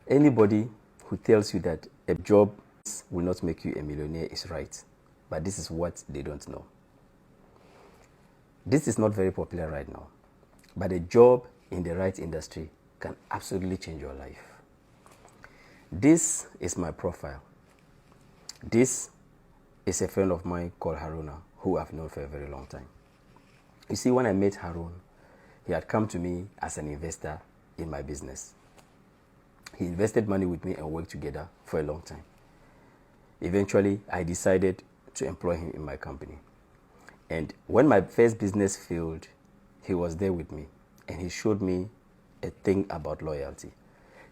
Anybody who tells you that a job will not make you a millionaire is right. But this is what they don't know. This is not very popular right now. But a job in the right industry can absolutely change your life. This is my profile. This is a friend of mine called Haruna, who I've known for a very long time. You see, when I met Harun, he had come to me as an investor in my business. He invested money with me and worked together for a long time. Eventually, I decided to employ him in my company. And when my first business failed, he was there with me and he showed me a thing about loyalty.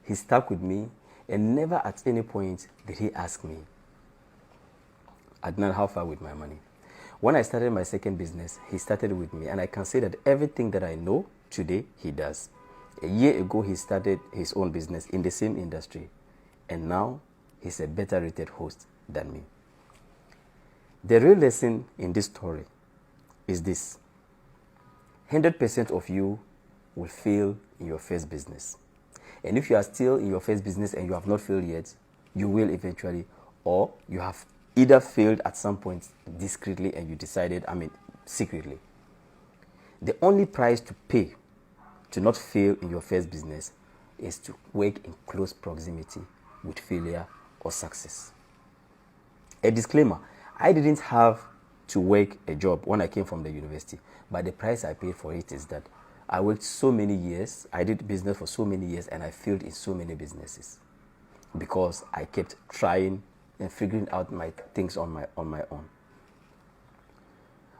He stuck with me and never at any point did he ask me, Adnan, how far with my money? When I started my second business, he started with me, and I can say that everything that I know today, he does. A year ago, he started his own business in the same industry, and now he's a better rated host than me. The real lesson in this story is this: 100% of you will fail in your first business. And if you are still in your first business and you have not failed yet, you will eventually, or you have either failed at some point discreetly and you decided, secretly. The only price to pay to not fail in your first business is to work in close proximity with failure or success. A disclaimer: I didn't have to work a job when I came from the university, but the price I paid for it is that I worked so many years, I did business for so many years, and I failed in so many businesses because I kept trying and figuring out my things on my own.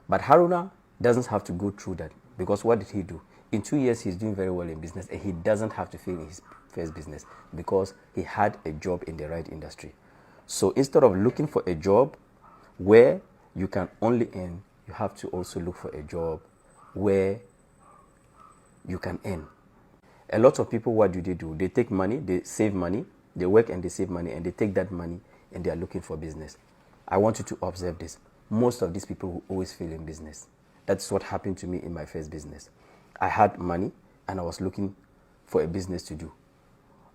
But Haruna doesn't have to go through that, because what did he do? In 2 years, he's doing very well in business, and he doesn't have to fail in his first business because he had a job in the right industry. So instead of looking for a job where you can only earn, you have to also look for a job where you can earn. A lot of people, what do? They take money, they save money, they work and they save money, and they take that money and they are looking for business. I want you to observe this. Most of these people will always fail in business. That's what happened to me in my first business. I had money and I was looking for a business to do.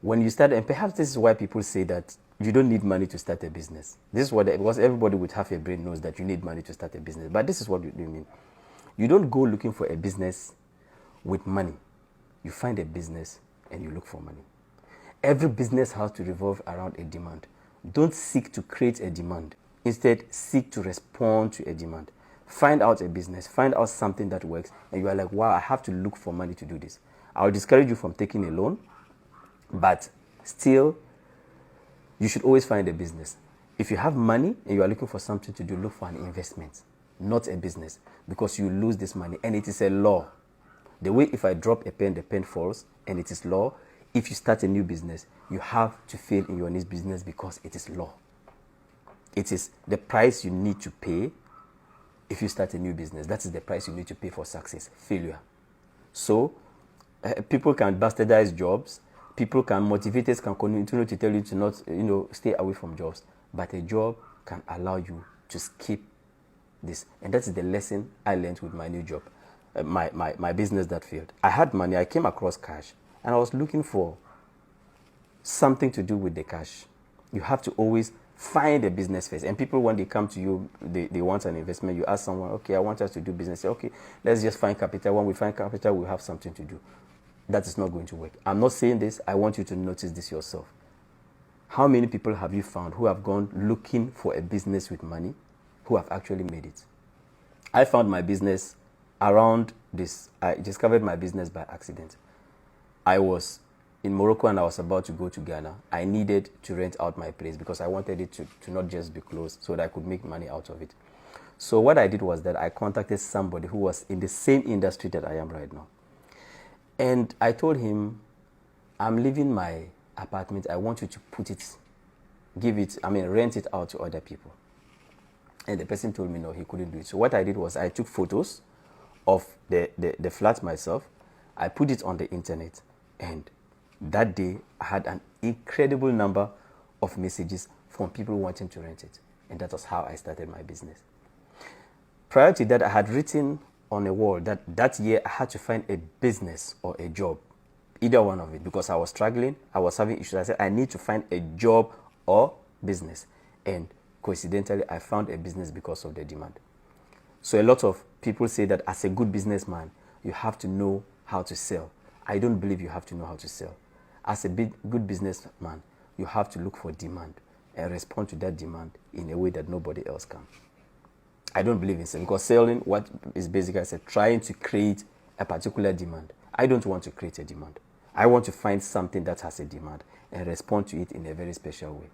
When you start, and perhaps this is why people say that you don't need money to start a business. This is what, because everybody with half a brain knows that you need money to start a business. But this is what you mean. You don't go looking for a business with money. You find a business and you look for money. Every business has to revolve around a demand. Don't seek to create a demand. Instead, seek to respond to a demand. Find out a business, find out something that works, and you are like, wow, I have to look for money to do this. I'll discourage you from taking a loan, but still, you should always find a business. If you have money and you are looking for something to do, look for an investment, not a business, because you lose this money, and it is a law. The way if I drop a pen, the pen falls, and it is law. If you start a new business, you have to fail in your next business because it is law. It is the price you need to pay if you start a new business. That is the price you need to pay for success, failure. So, people can bastardize jobs. People can, motivators can continue to tell you to not, stay away from jobs. But a job can allow you to skip this. And that is the lesson I learned with my new job, my business that failed. I had money, I came across cash, and I was looking for something to do with the cash. You have to always find a business first. And people, when they come to you, they want an investment. You ask someone, okay, I want us to do business. Say, okay, let's just find capital. When we find capital, we'll have something to do. That is not going to work. I'm not saying this. I want you to notice this yourself. How many people have you found who have gone looking for a business with money, who have actually made it? I found my business around this. I discovered my business by accident. I was in Morocco and I was about to go to Ghana. I needed to rent out my place because I wanted it to not just be closed, so that I could make money out of it. So what I did was that I contacted somebody who was in the same industry that I am right now. And I told him, I'm leaving my apartment. I want you to rent it out to other people. And the person told me no, he couldn't do it. So what I did was I took photos of the flat myself. I put it on the internet, and that day I had an incredible number of messages from people wanting to rent it. And that was how I started my business. Prior to that, I had written on a wall that year I had to find a business or a job either one of it, because I was struggling, I was having issues. I said, I need to find a job or business. And coincidentally, I found a business because of the demand. So a lot of people say that as a good businessman, you have to know how to sell. I don't believe you have to know how to sell. As a good businessman, you have to look for demand and respond to that demand in a way that nobody else can. I don't believe in selling, because selling, what is basically, I said, trying to create a particular demand. I don't want to create a demand. I want to find something that has a demand and respond to it in a very special way.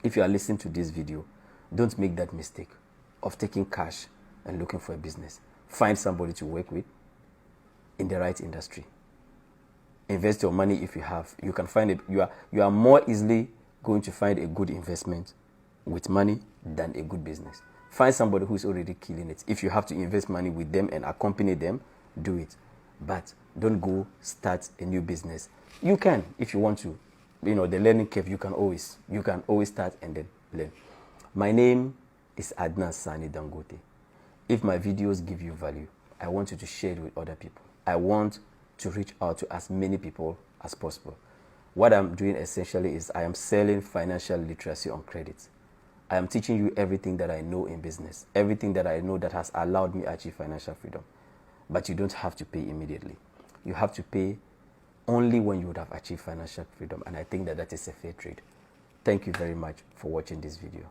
If you are listening to this video, don't make that mistake of taking cash and looking for a business. Find somebody to work with in the right industry. Invest your money if you have. You can find it. You are more easily going to find a good investment with money than a good business. Find somebody who's already killing it. If you have to invest money with them and accompany them, do it. But don't go start a new business. You can, if you want to. The learning curve, you can always start and then learn. My name is Adnan Sani Dangote. If my videos give you value, I want you to share it with other people. I want to reach out to as many people as possible. What I'm doing essentially is I am selling financial literacy on credit. I am teaching you everything that I know in business, everything that I know that has allowed me to achieve financial freedom. But you don't have to pay immediately. You have to pay only when you would have achieved financial freedom. And I think that is a fair trade. Thank you very much for watching this video.